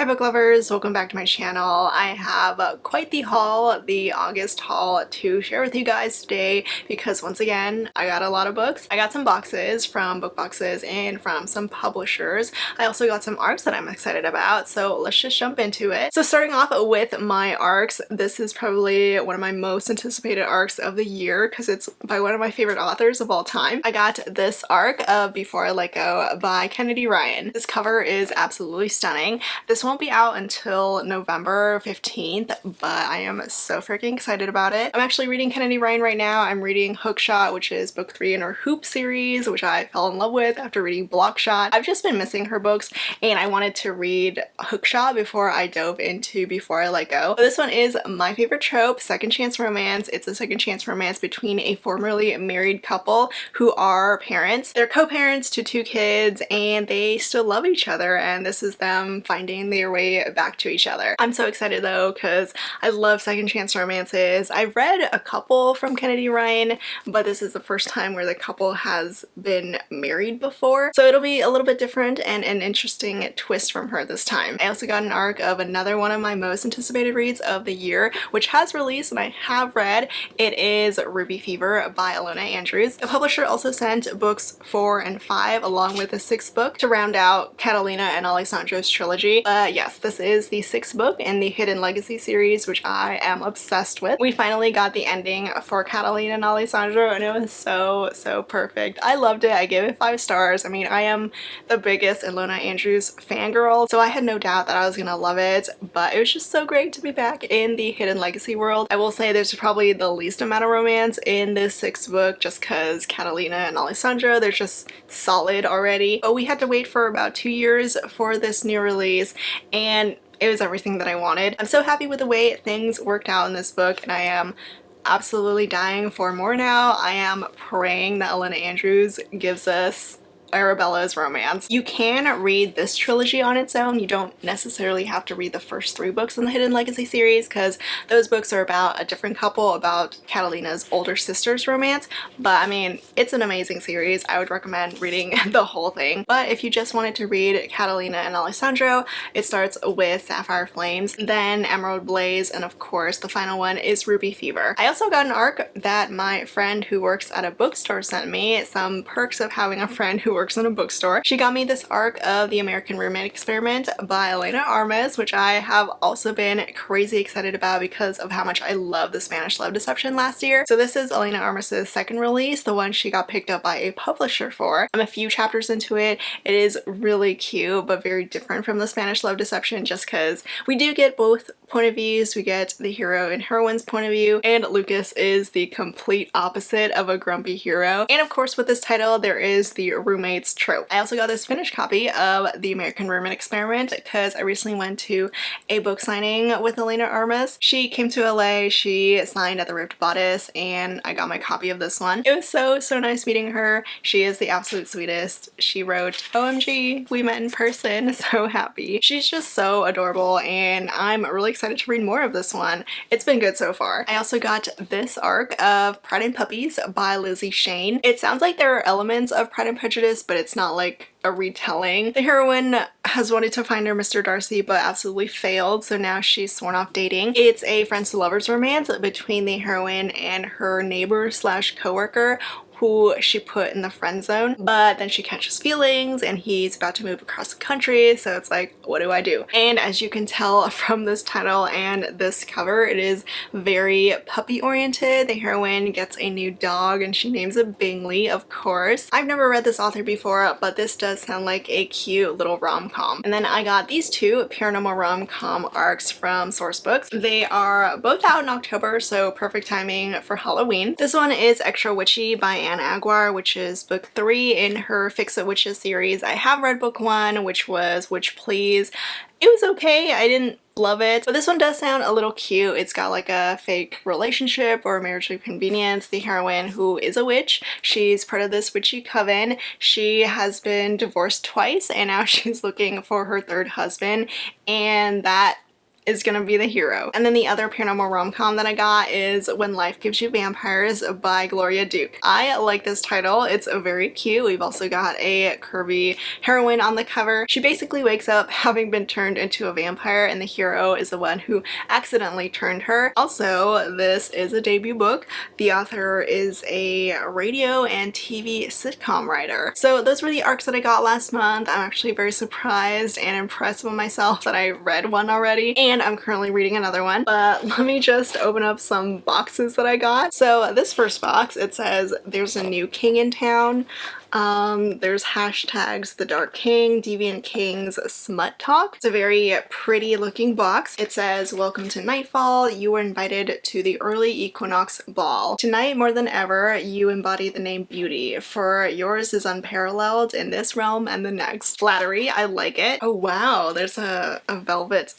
Hi book lovers, welcome back to my channel. I have quite the haul, the August haul to share with you guys today because once again I got a lot of books. I got some boxes from book boxes and from some publishers. I also got some arcs that I'm excited about, so let's just jump into it. So starting off with my arcs, this is probably one of my most anticipated arcs of the year because it's by one of my favorite authors of all time. I got this arc of Before I Let Go by Kennedy Ryan. This cover is absolutely stunning. This won't be out until November 15th, but I am so freaking excited about it. I'm actually reading Kennedy Ryan right now. I'm reading Hookshot, which is book 3 in her Hoop series, which I fell in love with after reading Blockshot. I've just been missing her books and I wanted to read Hookshot before I dove into Before I Let Go. This one is my favorite trope, second chance romance. It's a second chance romance between a formerly married couple who are parents. They're co-parents to 2 kids and they still love each other, and this is them finding their way back to each other. I'm so excited though because I love second chance romances. I've read a couple from Kennedy Ryan, but this is the first time where the couple has been married before, so it'll be a little bit different and an interesting twist from her this time. I also got an arc of another one of my most anticipated reads of the year, which has released and I have read. It is Ruby Fever by Elena Andrews. The publisher also sent books 4 and 5 along with a 6th book to round out Catalina and Alessandro's trilogy. Yes, this is the 6th book in the Hidden Legacy series, which I am obsessed with. We finally got the ending for Catalina and Alessandro and it was so perfect. I loved it. I gave it 5 stars. I mean, I am the biggest Elena Andrews fangirl, so I had no doubt that I was gonna love it, but it was just so great to be back in the Hidden Legacy world. I will say there's probably the least amount of romance in this 6th book just because Catalina and Alessandro, they're just solid already. But we had to wait for about 2 years for this new release and it was everything that I wanted. I'm so happy with the way things worked out in this book and I am absolutely dying for more now. I am praying that Elena Andrews gives us Arabella's romance. You can read this trilogy on its own. You don't necessarily have to read the first 3 books in the Hidden Legacy series because those books are about a different couple, about Catalina's older sister's romance, but I mean, it's an amazing series. I would recommend reading the whole thing. But if you just wanted to read Catalina and Alessandro, it starts with Sapphire Flames, then Emerald Blaze, and of course the final one is Ruby Fever. I also got an arc that my friend who works at a bookstore sent me, some perks of having a friend who works in a bookstore. She got me this arc of The American Roommate Experiment by Elena Armas, which I have also been crazy excited about because of how much I love the Spanish Love Deception last year. So this is Elena Armas's second release, the one she got picked up by a publisher for. I'm a few chapters into it. It is really cute but very different from the Spanish Love Deception just because we do get both point of views. We get the hero and heroine's point of view, and Lucas is the complete opposite of a grumpy hero. And of course with this title there is the roommates trope. I also got this finished copy of The American Roommate Experiment because I recently went to a book signing with Elena Armas. She came to LA, she signed at the Ripped Bodice, and I got my copy of this one. It was so nice meeting her. She is the absolute sweetest. She wrote, "OMG, we met in person, so happy." She's just so adorable and I'm really excited to read more of this one. It's been good so far. I also got this arc of Pride and Puppies by Lizzie Shane. It sounds like there are elements of Pride and Prejudice, but it's not like a retelling. The heroine has wanted to find her Mr. Darcy but absolutely failed, so now she's sworn off dating. It's a friends to lovers romance between the heroine and her neighbor slash co-worker who she put in the friend zone, but then she catches feelings and he's about to move across the country, so it's like, what do I do? And as you can tell from this title and this cover, it is very puppy oriented. The heroine gets a new dog and she names it Bingley, of course. I've never read this author before, but this does sound like a cute little rom-com. And then I got these 2 paranormal rom-com arcs from Sourcebooks. They are both out in October, so perfect timing for Halloween. This one is Extra Witchy by Anne Aguirre, which is book 3 in her Fix It Witches series. I have read book 1, which was Witch Please. It was okay. I didn't love it, but this one does sound a little cute. It's got like a fake relationship or marriage of convenience. The heroine, who is a witch, she's part of this witchy coven. She has been divorced twice and now she's looking for her 3rd husband, and that is gonna be the hero. And then the other paranormal rom-com that I got is When Life Gives You Vampires by Gloria Duke. I like this title. It's very cute. We've also got a curvy heroine on the cover. She basically wakes up having been turned into a vampire, and the hero is the one who accidentally turned her. Also, this is a debut book. The author is a radio and TV sitcom writer. So those were the arcs that I got last month. I'm actually very surprised and impressed with myself that I read one already, and I'm currently reading another one. But let me just open up some boxes that I got. So this first box, it says there's a new king in town. There's hashtags The Dark King, Deviant Kings, Smut Talk. It's a very pretty looking box. It says, welcome to Nightfall. You were invited to the early equinox ball. Tonight, more than ever, you embody the name beauty, for yours is unparalleled in this realm and the next. Flattery, I like it. Oh wow, there's a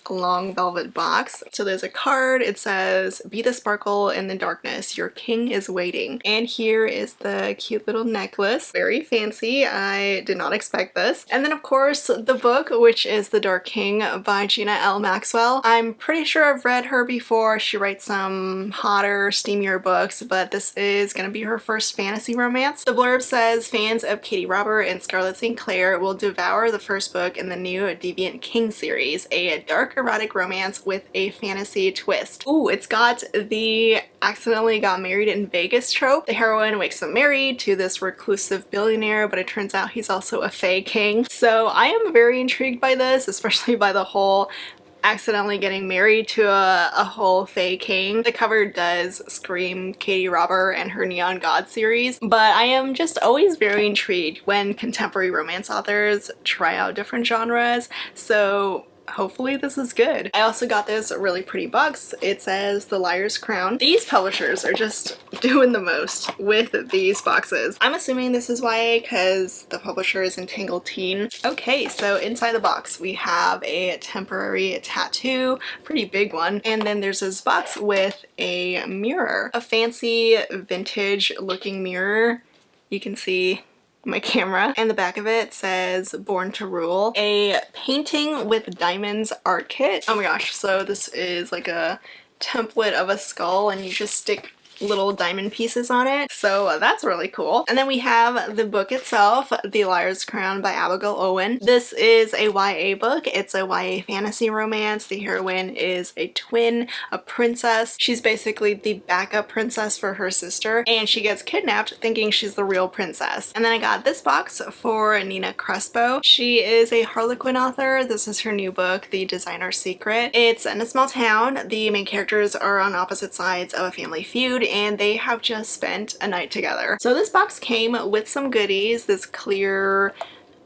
long velvet box. So there's a card. It says, be the sparkle in the darkness. Your king is waiting. And here is the cute little necklace. Very fancy. I did not expect this. And then of course the book, which is The Dark King by Gina L. Maxwell. I'm pretty sure I've read her before. She writes some hotter, steamier books, but this is gonna be her first fantasy romance. The blurb says, fans of Katie Robert and Scarlett St. Clair will devour the first book in the new Deviant King series, a dark erotic romance with a fantasy twist. Ooh, it's got the accidentally got married in Vegas trope. The heroine wakes up married to this reclusive billionaire, but it turns out he's also a fae king. So I am very intrigued by this, especially by the whole accidentally getting married to a whole fae king. The cover does scream Katie Robert and her Neon God series, but I am just always very intrigued when contemporary romance authors try out different genres. So hopefully this is good. I also got this really pretty box. It says The Liar's Crown. These publishers are just doing the most with these boxes. I'm assuming this is YA because the publisher is Entangled Teen. Okay, so inside the box we have a temporary tattoo, pretty big one, and then there's this box with a mirror, a fancy vintage looking mirror. You can see my camera, and the back of it says Born to Rule, a painting with diamonds art kit. Oh my gosh, so this is like a template of a skull and you just stick little diamond pieces on it, so that's really cool. And then we have the book itself, The Liar's Crown by Abigail Owen. This is a YA book. It's a YA fantasy romance. The heroine is a twin, a princess. She's basically the backup princess for her sister, and she gets kidnapped thinking she's the real princess. And then I got this box for Nina Crespo. She is a Harlequin author. This is her new book, The Designer's Secret. It's in a small town. The main characters are on opposite sides of a family feud, and they have just spent a night together. So this box came with some goodies, this clear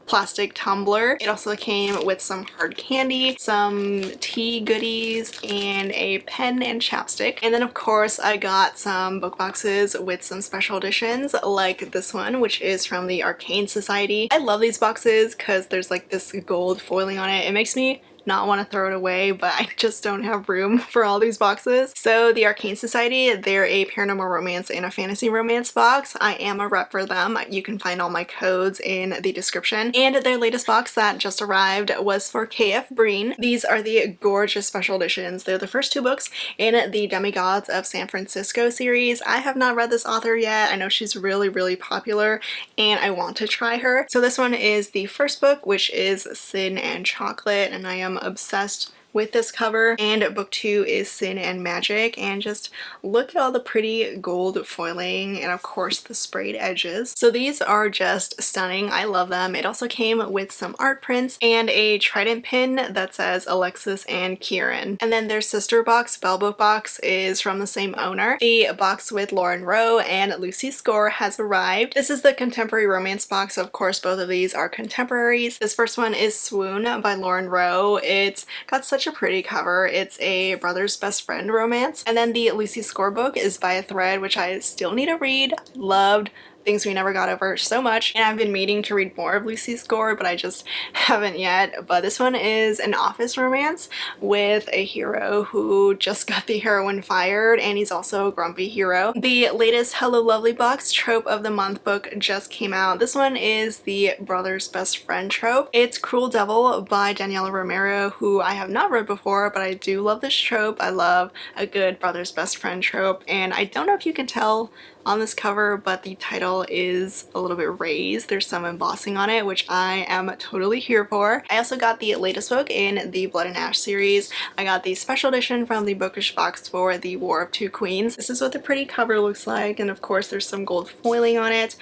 plastic tumbler. It also came with some hard candy, some tea goodies, and a pen and chapstick. And then of course I got some book boxes with some special editions like this one, which is from the Arcane Society. I love these boxes because there's like this gold foiling on it. It makes me not want to throw it away, but I just don't have room for all these boxes. So the Arcane Society, they're a paranormal romance and a fantasy romance box. I am a rep for them. You can find all my codes in the description. And their latest box that just arrived was for KF Breene. These are the gorgeous special editions. They're the first two books in the Demigods of San Francisco series. I have not read this author yet. I know she's really popular and I want to try her. So this one is the first book, which is Sin and Chocolate, and I am obsessed with this cover. And book 2 is Sin and Magic, and just look at all the pretty gold foiling and of course the sprayed edges. So these are just stunning. I love them. It also came with some art prints and a trident pin that says Alexis and Kieran. And then their sister box, Bell Book Box, is from the same owner. The box with Lauren Rowe and Lucy Score has arrived. This is the contemporary romance box. Of course both of these are contemporaries. This first one is Swoon by Lauren Rowe. It's got such a pretty cover. It's a brother's best friend romance. And then the Lucy Score book is by a thread, which I still need to read. Loved Things We Never Got Over so much, and I've been meaning to read more of Lucy Score, but I just haven't yet. But this one is an office romance with a hero who just got the heroine fired, and he's also a grumpy hero. The latest Hello Lovely Box Trope of the Month book just came out. This one is the brother's best friend trope. It's Cruel Devil by Daniela Romero, who I have not read before, but I do love this trope. I love a good brother's best friend trope, and I don't know if you can tell on this cover, but the title is a little bit raised. There's some embossing on it, which I am totally here for. I also got the latest book in the Blood and Ash series. I got the special edition from the Bookish box for the War of Two Queens. This is what the pretty cover looks like, and of course there's some gold foiling on it.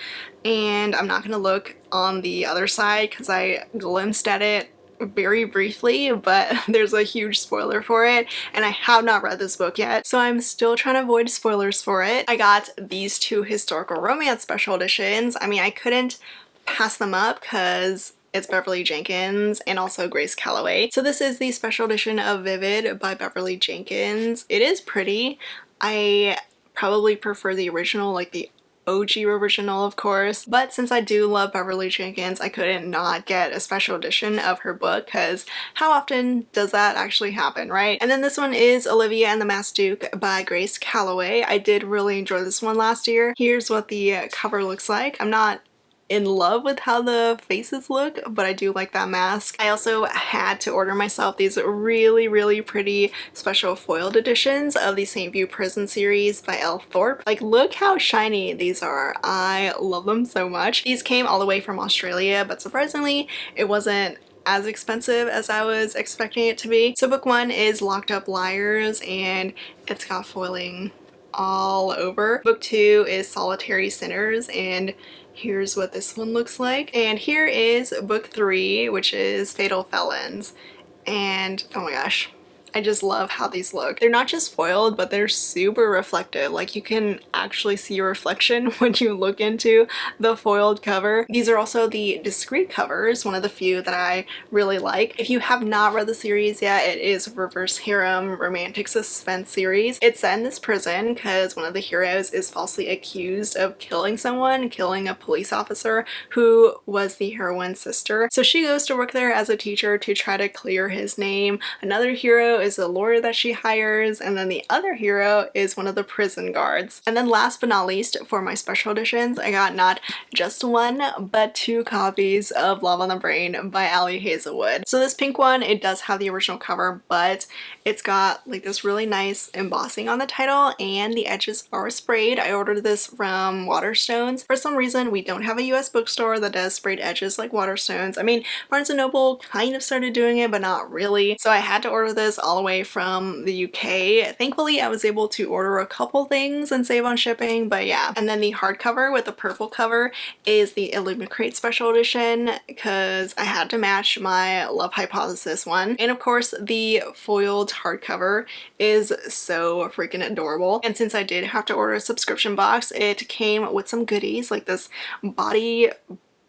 And I'm not gonna look on the other side because I glimpsed at it very briefly, but there's a huge spoiler for it, and I have not read this book yet, so I'm still trying to avoid spoilers for it. I got these two historical romance special editions. I mean, I couldn't pass them up because it's Beverly Jenkins and also Grace Calloway. So this is the special edition of Vivid by Beverly Jenkins. It is pretty. I probably prefer the original, like the OG original, of course, but since I do love Beverly Jenkins, I couldn't not get a special edition of her book, because how often does that actually happen, right? And then this one is Olivia and the Masked Duke by Grace Calloway. I did really enjoy this one last year. Here's what the cover looks like. I'm not in love with how the faces look, but I do like that mask. I also had to order myself these really pretty special foiled editions of the St. View Prison series by Elle Thorpe. Like, look how shiny these are. I love them so much. These came all the way from Australia, but surprisingly it wasn't as expensive as I was expecting it to be. So book one is Locked Up Liars, and it's got foiling all over. Book two is Solitary Sinners, and here's what this one looks like. And here is book three, which is Fatal Felons. And oh my gosh, I just love how these look. They're not just foiled, but they're super reflective. Like, you can actually see your reflection when you look into the foiled cover. These are also the discreet covers, one of the few that I really like. If you have not read the series yet, it is Reverse Harem Romantic Suspense series. It's set in this prison because one of the heroes is falsely accused of killing someone, killing a police officer who was the heroine's sister. So she goes to work there as a teacher to try to clear his name. Another hero is a lawyer that she hires, and then the other hero is one of the prison guards. And then last but not least, for my special editions, I got not just one but two copies of Love on the Brain by Elle Hazelwood. So this pink one, it does have the original cover, but it's got like this really nice embossing on the title, and the edges are sprayed. I ordered this from Waterstones. For some reason, we don't have a US bookstore that does sprayed edges like Waterstones. I mean, Barnes & Noble kind of started doing it, but not really. So I had to order this all the way from the UK. Thankfully, I was able to order a couple things and save on shipping, but yeah. And then the hardcover with the purple cover is the Illumicrate special edition, because I had to match my Love Hypothesis one. And of course, the foiled hardcover is so freaking adorable. And since I did have to order a subscription box, it came with some goodies like this body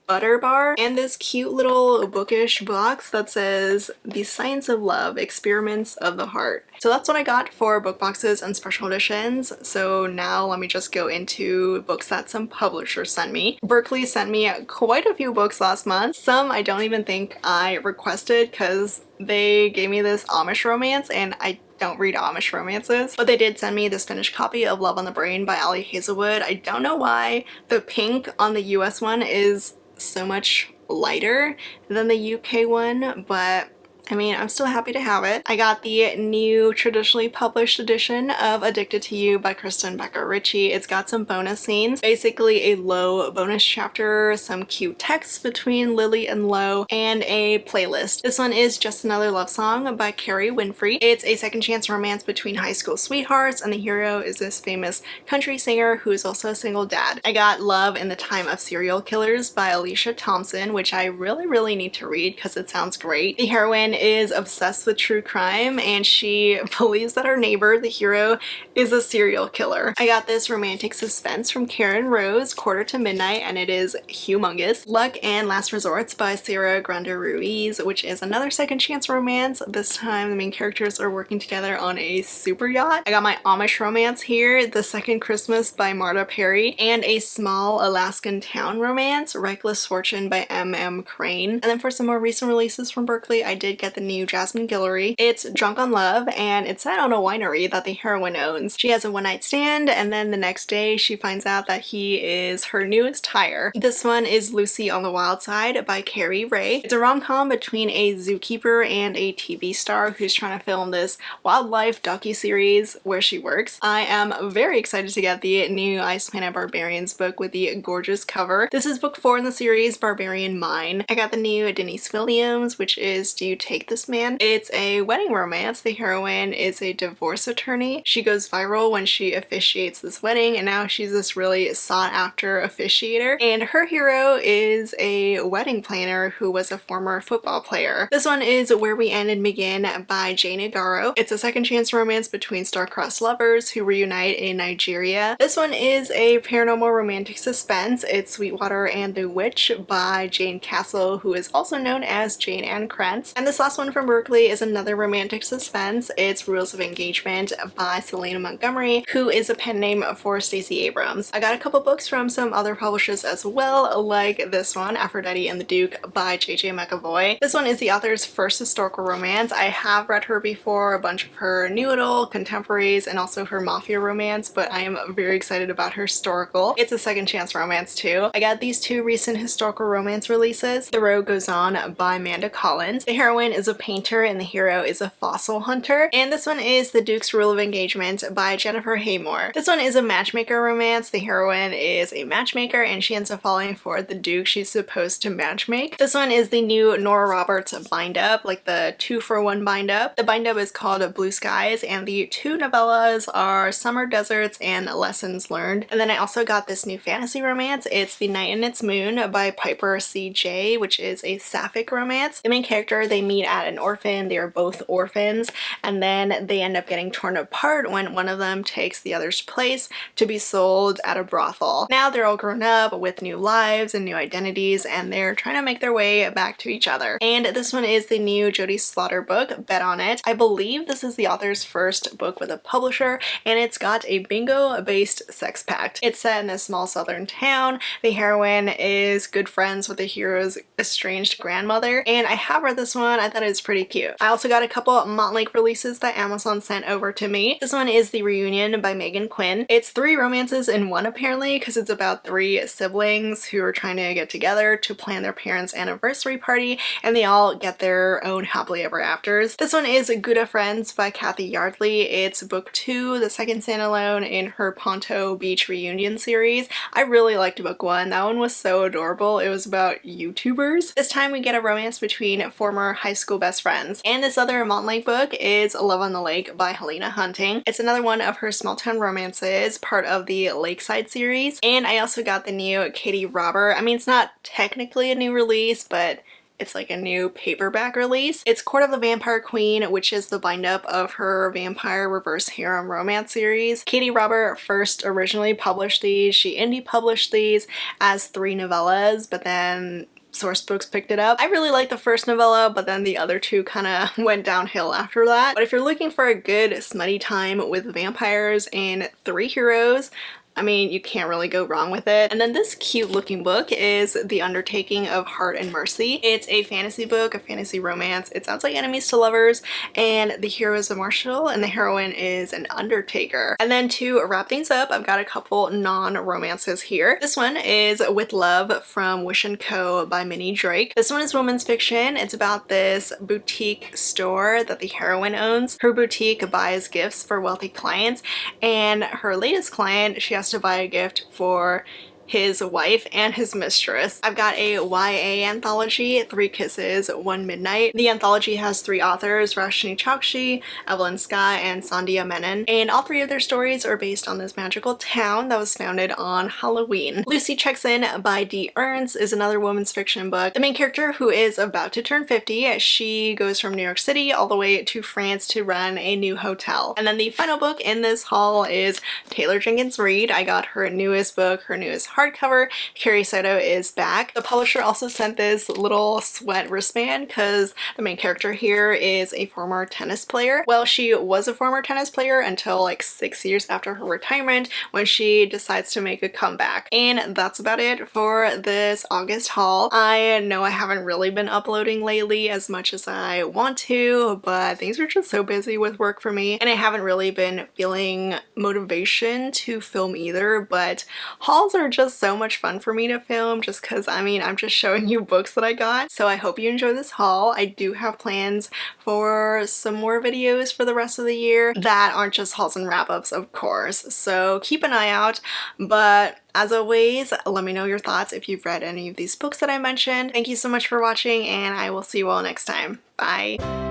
butter bar and this cute little bookish box that says The Science of Love, Experiments of the Heart. So that's what I got for book boxes and special editions. So now let me just go into books that some publishers sent me. Berkeley sent me quite a few books last month. Some I don't even think I requested because they gave me this Amish romance, and I don't read Amish romances, but they did send me this finished copy of Love on the Brain by Elle Hazelwood. I don't know why the pink on the US one is so much lighter than the UK one, but I mean, I'm still happy to have it. I got the new traditionally published edition of Addicted to You by Krista and Becca Ritchie. It's got some bonus scenes, basically a Lo bonus chapter, some cute text between Lily and Lo, and a playlist. This one is Just Another Love Song by Carrie Winfrey. It's a second chance romance between high school sweethearts, and the hero is this famous country singer who is also a single dad. I got Love in the Time of Serial Killers by Alicia Thompson, which I really need to read because it sounds great. The heroine is obsessed with true crime and she believes that her neighbor, the hero, is a serial killer. I got this romantic suspense from Karen Rose, Quarter to Midnight, and it is humongous. Luck and Last Resorts by Sarah Granda Ruiz, which is another second chance romance. This time the main characters are working together on a super yacht. I got my Amish romance here, The Second Christmas by Marta Perry, and a small Alaskan town romance, Reckless Fortune by M.M. Crane. And then for some more recent releases from Berkeley, I did get the new Jasmine Guillory. It's Drunk on Love, and it's set on a winery that the heroine owns. She has a one-night stand, and then the next day she finds out that he is her newest hire. This one is Lucy on the Wild Side by Carrie Ray. It's a rom-com between a zookeeper and a TV star who's trying to film this wildlife docuseries where she works. I am very excited to get the new Ice Planet Barbarians book with the gorgeous cover. This is book 4 in the series, Barbarian Mine. I got the new Denise Williams, which is Do You Take This Man? It's a wedding romance. The heroine is a divorce attorney. She goes viral when she officiates this wedding, and now she's this really sought after officiator. And her hero is a wedding planner who was a former football player. This one is Where We End and Begin by Jane Igaro. It's a second chance romance between star-crossed lovers who reunite in Nigeria. This one is a paranormal romantic suspense. It's Sweetwater and the Witch by Jane Castle, who is also known as Jane Ann Krentz. And this last one from Berkeley is another romantic suspense. It's Rules of Engagement by Selena Montgomery, who is a pen name for Stacey Abrams. I got a couple books from some other publishers as well, like this one, Aphrodite and the Duke by J.J. McAvoy. This one is the author's first historical romance. I have read her before, a bunch of her new adult, contemporaries, and also her mafia romance, but I am very excited about her historical. It's a second chance romance too. I got these two recent historical romance releases. The Road Goes On by Amanda Collins. The heroine is a painter and the hero is a fossil hunter. And this one is The Duke's Rule of Engagement by Jennifer Haymore. This one is a matchmaker romance. The heroine is a matchmaker and she ends up falling for the Duke she's supposed to matchmake. This one is the new Nora Roberts bind-up, like the 2-for-1 bind-up. The bind-up is called Blue Skies and the two novellas are Summer Deserts and Lessons Learned. And then I also got this new fantasy romance. It's The Night and Its Moon by Piper C.J., which is a sapphic romance. The main character, they meet at an orphan. They are both orphans and then they end up getting torn apart when one of them takes the other's place to be sold at a brothel. Now they're all grown up with new lives and new identities and they're trying to make their way back to each other. And this one is the new Jodie Slaughter book, Bet On It. I believe this is the author's first book with a publisher and it's got a bingo-based sex pact. It's set in a small southern town. The heroine is good friends with the hero's estranged grandmother and I have read this one. I thought it was pretty cute. I also got a couple Montlake releases that Amazon sent over to me. This one is The Reunion by Meghan Quinn. It's 3 romances in one apparently because it's about 3 siblings who are trying to get together to plan their parents' anniversary party and they all get their own happily ever afters. This one is Gouda Friends by Kathy Yardley. It's book 2, the second standalone in her Ponto Beach reunion series. I really liked book 1. That one was so adorable. It was about YouTubers. This time we get a romance between former high school best friends. And this other Montlake book is Love on the Lake by Helena Hunting. It's another one of her small town romances, part of the Lakeside series. And I also got the new Katie Robert. I mean, it's not technically a new release, but it's like a new paperback release. It's Court of the Vampire Queen, which is the bind-up of her vampire reverse harem romance series. Katie Robert first originally published these. She indie published these as 3 novellas, but then Source Books picked it up. I really liked the first novella, but then the other 2 kind of went downhill after that. But if you're looking for a good smutty time with vampires and 3 heroes, I mean, you can't really go wrong with it. And then this cute looking book is The Undertaking of Heart and Mercy. It's a fantasy book, a fantasy romance. It sounds like enemies to lovers, and the hero is a marshal and the heroine is an undertaker. And then to wrap things up, I've got a couple non-romances here. This one is With Love from Wish & Co. by Minnie Drake. This one is women's fiction. It's about this boutique store that the heroine owns. Her boutique buys gifts for wealthy clients, and her latest client, she has to buy a gift for his wife and his mistress. I've got a YA anthology, 3 Kisses, 1 Midnight. The anthology has 3 authors, Roshni Chokshi, Evelyn Scott, and Sandhya Menon, and all 3 of their stories are based on this magical town that was founded on Halloween. Lucy Checks In by Dee Ernst is another women's fiction book. The main character, who is about to turn 50, she goes from New York City all the way to France to run a new hotel. And then the final book in this haul is Taylor Jenkins Reid. I got her newest book, her newest hardcover, Carrie Sato Is Back. The publisher also sent this little sweat wristband because the main character here is a former tennis player. Well, she was a former tennis player until like 6 years after her retirement when she decides to make a comeback. And that's about it for this August haul. I know I haven't really been uploading lately as much as I want to, but things are just so busy with work for me, and I haven't really been feeling motivation to film either. But hauls are just so much fun for me to film just because, I mean, I'm just showing you books that I got. So I hope you enjoy this haul. I do have plans for some more videos for the rest of the year that aren't just hauls and wrap-ups, of course, so keep an eye out. But as always, let me know your thoughts if you've read any of these books that I mentioned. Thank you so much for watching, and I will see you all next time. Bye!